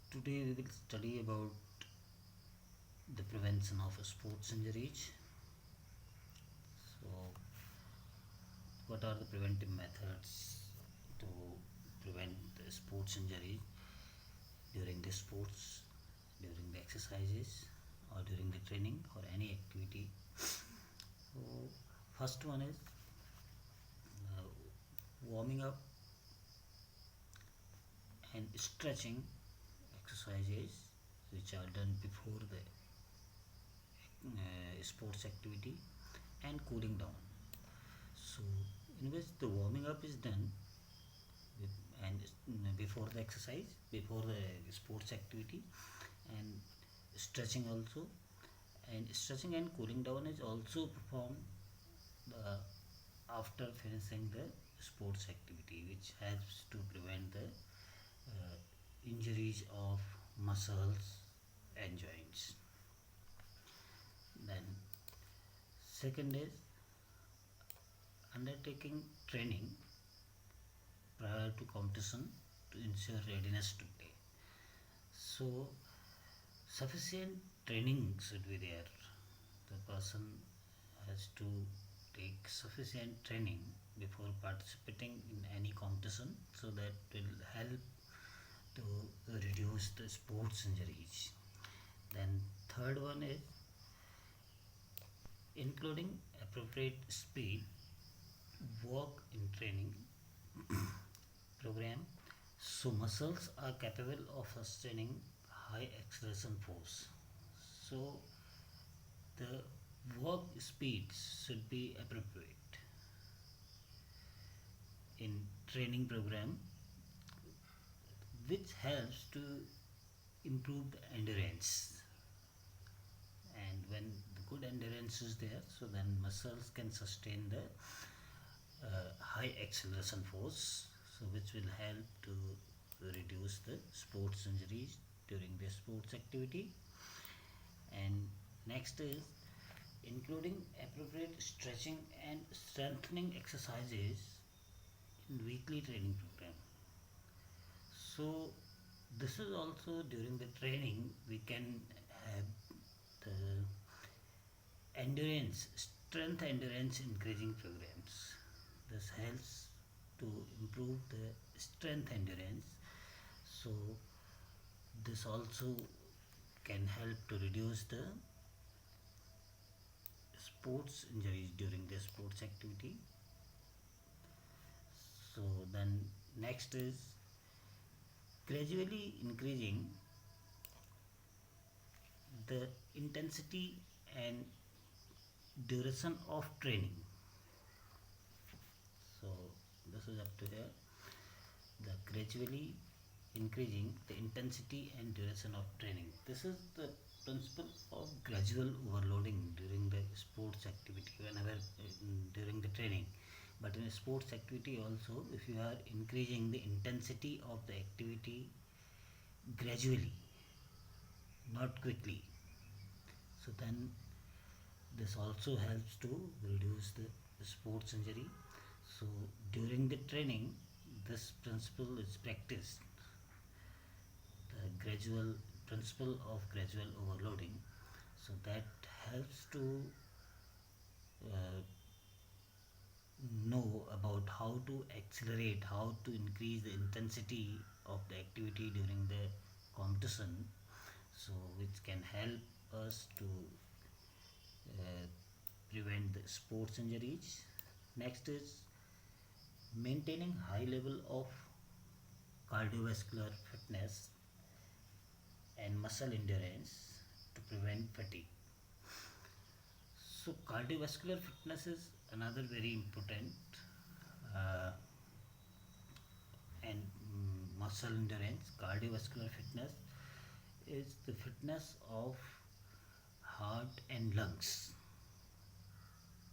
Today we will study about the prevention of sports injuries. So, what are the preventive methods to prevent the sports injury during the sports, during the exercises, or during the training or any activity? So, first one is uh, warming up and stretching exercises which are done before the sports activity and cooling down. So, in which the warming up is done and before the exercise, before the sports activity, and stretching also. And stretching and cooling down is also performed uh, after finishing the sports activity, which helps to prevent the injuries of muscles and joints. Then, second is undertaking training prior to competition to ensure readiness to play. So, sufficient training should be there. The person has to take sufficient training before participating in any competition, so that will help to reduce the sports injuries. Then third one is including appropriate speed work in training program, so muscles are capable of sustaining high acceleration force. So the work speeds should be appropriate in training program, which helps to improve the endurance. And when the good endurance is there, so then muscles can sustain the high acceleration force, so which will help to reduce the sports injuries during the sports activity. And next is including appropriate stretching and strengthening exercises in weekly training program. So this is also during the training we can have the endurance, strength endurance increasing programs. This helps to improve the strength endurance. So this also can help to reduce the sports injuries during the sports activity. So then next is gradually increasing the intensity and duration of training. So this is up to here. The gradually increasing the intensity and duration of training. This is the principle of gradual overloading during the sports activity whenever during the training. But in a sports activity also, if you are increasing the intensity of the activity gradually, not quickly, so then this also helps to reduce the sports injury. So during the training, this principle is practiced, the gradual principle of gradual overloading. So that helps to uh, know about how to accelerate, how to increase the intensity of the activity during the competition, so which can help us to uh, prevent the sports injuries. Next is maintaining high level of cardiovascular fitness and muscle endurance to prevent fatigue. So cardiovascular fitness is another very important, uh, and muscle endurance. Cardiovascular fitness is the fitness of heart and lungs.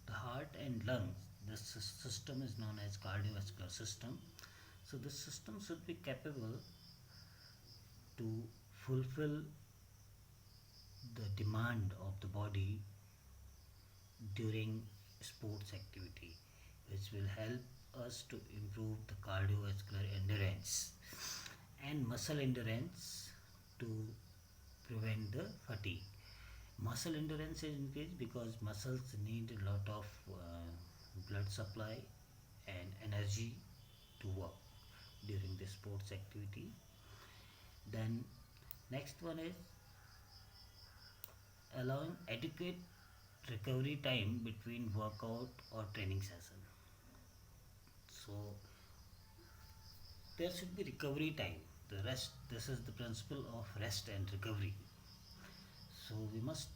The heart and lungs, this system is known as cardiovascular system. So this system should be capable to fulfill the demand of the body during sports activity, which will help us to improve the cardiovascular endurance and muscle endurance to prevent the fatigue. Muscle endurance is increased because muscles need a lot of blood supply and energy to work during the sports activity. Then next one is allowing adequate recovery time between workout or training session. So there should be recovery time. The rest, this is the principle of rest and recovery. So we must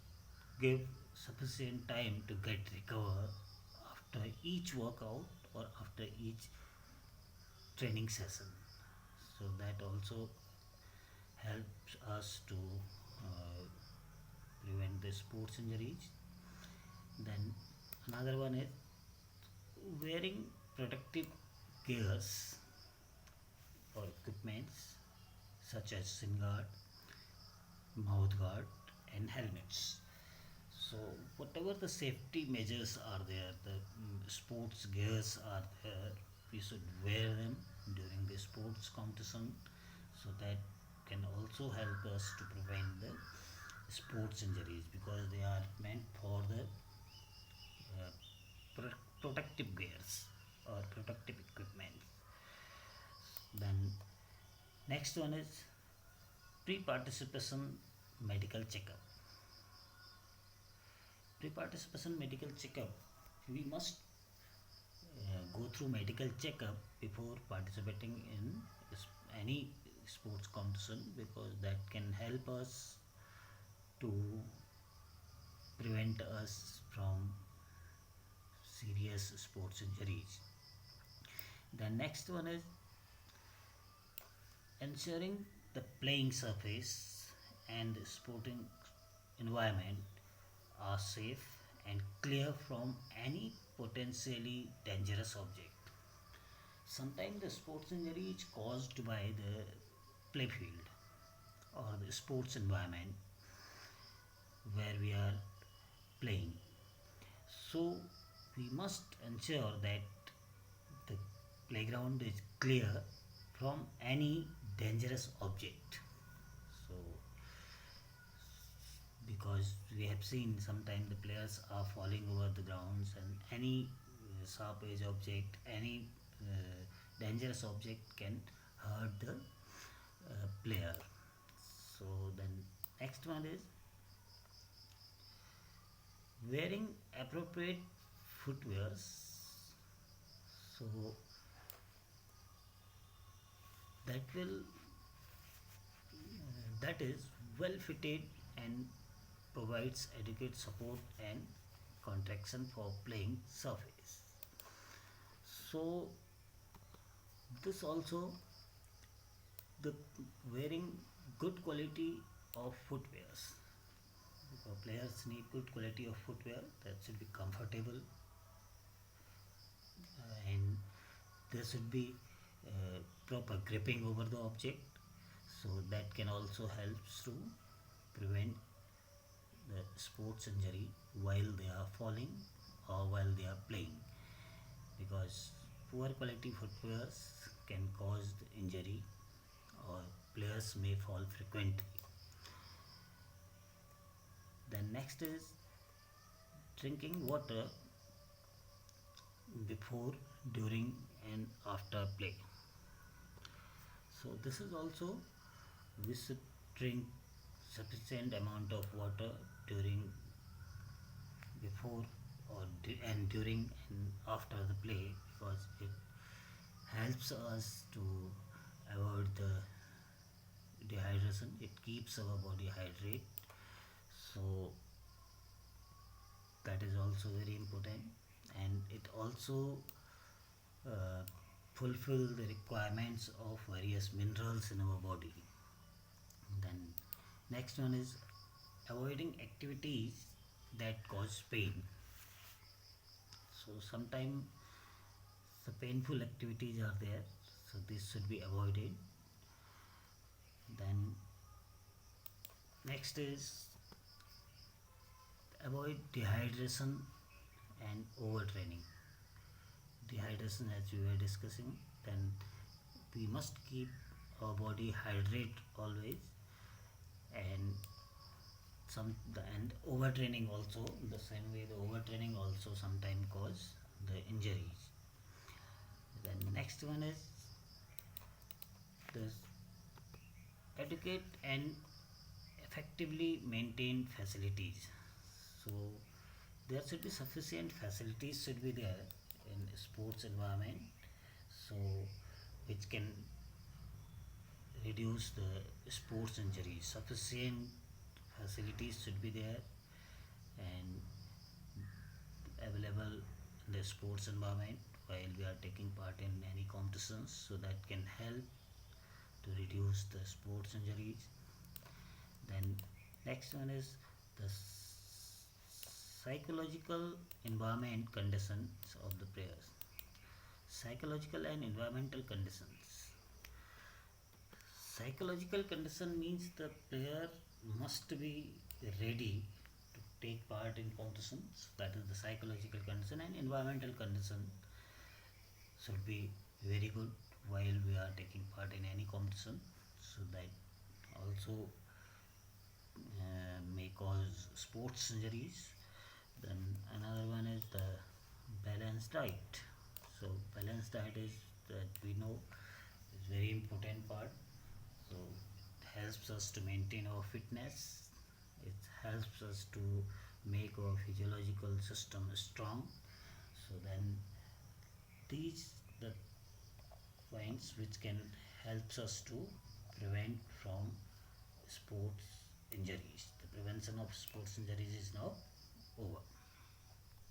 give sufficient time to get recover after each workout or after each training session. So that also helps us to uh, prevent the sports injuries. Then another one is wearing protective gears or equipments such as shin guard, mouth guard, and helmets. So whatever the safety measures are there, the sports gears are there, we should wear them during the sports competition, so that can also help us to prevent the sports injuries, because they are meant for the uh, protective gears or protective equipment. Then next one is pre-participation medical checkup. Pre-participation medical checkup, we must go through medical checkup before participating in any sports competition, because that can help us to prevent us from serious sports injuries. The next one is ensuring the playing surface and sporting environment are safe and clear from any potentially dangerous object. Sometimes the sports injury is caused by the play field or the sports environment where we are playing. So we must ensure that the playground is clear from any dangerous object. So because we have seen sometimes the players are falling over the grounds, and any sharp edge object, any dangerous object can hurt the player. So then next one is wearing appropriate footwear. So that will that is well fitted and provides adequate support and contraction for playing surface. So this also, the wearing good quality of footwears. Players need good quality of footwear that should be comfortable, and there should be proper gripping over the object, so that can also help to prevent the sports injury while they are falling or while they are playing, because poor quality footwear can cause the injury or players may fall frequently. Then next is drinking water before, during, and after play. So this is also, we should drink sufficient amount of water during, before, and during and after the play, because it helps us to avoid the dehydration. It keeps our body hydrated. So that is also very important, and it also uh, fulfill the requirements of various minerals in our body. Then next one is avoiding activities that cause pain. So sometimes the painful activities are there, so this should be avoided. Then next is avoid dehydration and overtraining. Dehydration, as we were discussing, then we must keep our body hydrated always, and and overtraining also, the same way the overtraining also sometimes cause the injuries. The next one is this: educate and effectively maintain facilities. So there should be sufficient facilities should be there in sports environment, so which can reduce the sports injuries. Sufficient facilities should be there and available in the sports environment while we are taking part in any competitions, so that can help to reduce the sports injuries. Then next one is the psychological environment conditions of the players. Psychological and environmental conditions. Psychological condition means the player must be ready to take part in competitions. That is the psychological condition, and environmental condition should be very good while we are taking part in any competition. So that also may cause sports injuries. Then another one is the balanced diet. So balanced diet is that we know is very important part. So it helps us to maintain our fitness. It helps us to make our physiological system strong. So then these the points which can helps us to prevent from sports injuries. The prevention of sports injuries is now over.